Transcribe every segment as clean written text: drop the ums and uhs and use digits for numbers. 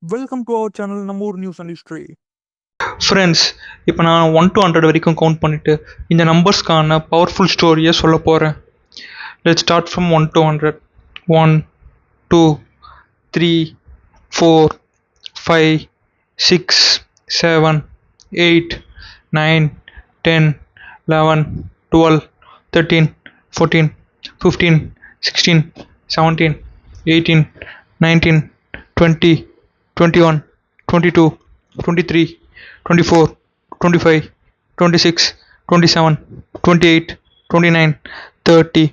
Welcome to our channel நம்ம ஊர் news and history. Friends, இப்போ நான் 1 to 100 வரைக்கும் கவுண்ட் பண்ணிவிட்டு இந்த நம்பர்ஸ்க்கான பவர்ஃபுல் ஸ்டோரியை சொல்ல போகிறேன். Let's start from 1 to 100. 1 2 3 4 5 6 7 8 9 10 11 12 13 14 15 16 17 18 19 20 21 22 23 24 25 26 27 28 29 30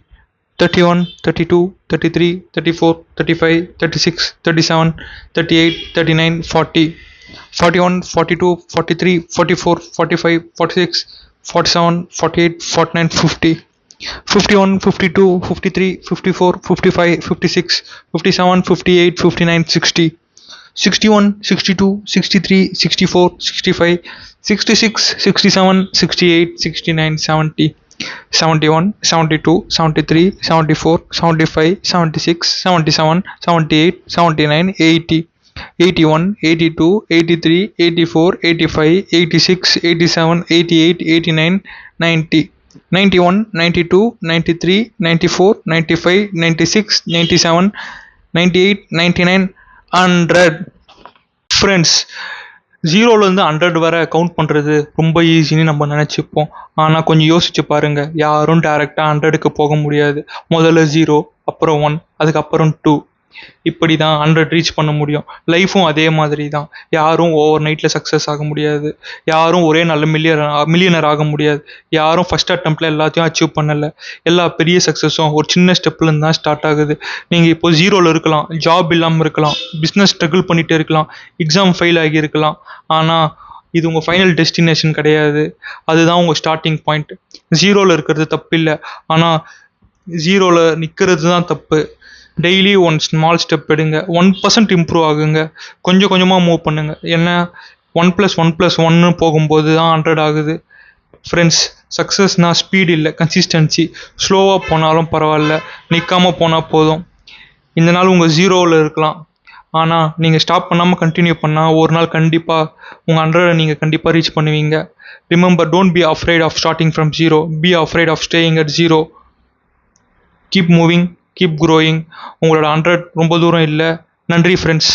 31 32 33 34 35 36 37 38 39 40 41 42 43 44 45 46 47 48 49 50 51 52 53 54 55 56 57 58 59 60 61 62 63 64 65 66 67 68 69 70 71 72 73 74 75 76 77 78 79 80 81 82 83 84 85 86 87 88 89 90 91 92 93 94 95 96 97 98 99 100. Friends, ஜீரோலேருந்து 100 வரை கவுண்ட் பண்ணுறது ரொம்ப ஈஸின்னு நம்ம நினச்சிப்போம். ஆனால் கொஞ்சம் யோசிச்சு பாருங்கள், யாரும் டேரெக்டாக 100க்கு போக முடியாது. முதல்ல 0, அப்புறம் 1, அதுக்கப்புறம் 2, இப்படி தான் 100 ரீச் பண்ண முடியும். லைஃப்பும் அதே மாதிரி தான். யாரும் ஓவர் நைட்டில் சக்ஸஸ் ஆக முடியாது. யாரும் ஒரே நல்ல மில்லியனர் ஆக முடியாது. யாரும் ஃபஸ்ட் அட்டெம்ப்டில் எல்லாத்தையும் அச்சீவ் பண்ணலை. எல்லா பெரிய சக்ஸஸும் ஒரு சின்ன ஸ்டெப்லேருந்து தான் ஸ்டார்ட் ஆகுது. நீங்கள் இப்போ 0ல் இருக்கலாம், ஜாப் இல்லாமல் இருக்கலாம், பிஸ்னஸ் ஸ்ட்ரகிள் பண்ணிகிட்டு இருக்கலாம், எக்ஸாம் ஃபெயில் ஆகி இருக்கலாம். ஆனால் இது உங்கள் ஃபைனல் டெஸ்டினேஷன் கிடையாது. அதுதான் உங்கள் ஸ்டார்டிங் பாயிண்ட். 0ல் இருக்கிறது தப்பு இல்லை, ஆனால் 0ல் நிற்கிறது தான் தப்பு. டெய்லி ஒன் ஸ்மால் ஸ்டெப் எடுங்க. 1% இம்ப்ரூவ் ஆகுங்க. கொஞ்சம் கொஞ்சமாக மூவ் பண்ணுங்கள். ஏன்னா 1+1+1 போகும்போது தான் 100 ஆகுது. ஃப்ரெண்ட்ஸ், சக்ஸஸ்னால் ஸ்பீட் இல்லை, கன்சிஸ்டன்சி. ஸ்லோவாக போனாலும் பரவாயில்ல, நிற்காமல் போனால் போதும். இந்த நாள் உங்கள் 0ல் இருக்கலாம், ஆனால் நீங்கள் ஸ்டாப் பண்ணாமல் கண்டினியூ பண்ணால் ஒரு நாள் கண்டிப்பாக உங்கள் 100 நீங்கள் கண்டிப்பாக ரீச் பண்ணுவீங்க. Remember, don't be afraid of starting from 0. Be afraid of staying at 0. Keep moving, keep growing. உங்களோட 100 ரொம்ப தூரம் இல்லை. நன்றி ஃப்ரெண்ட்ஸ்.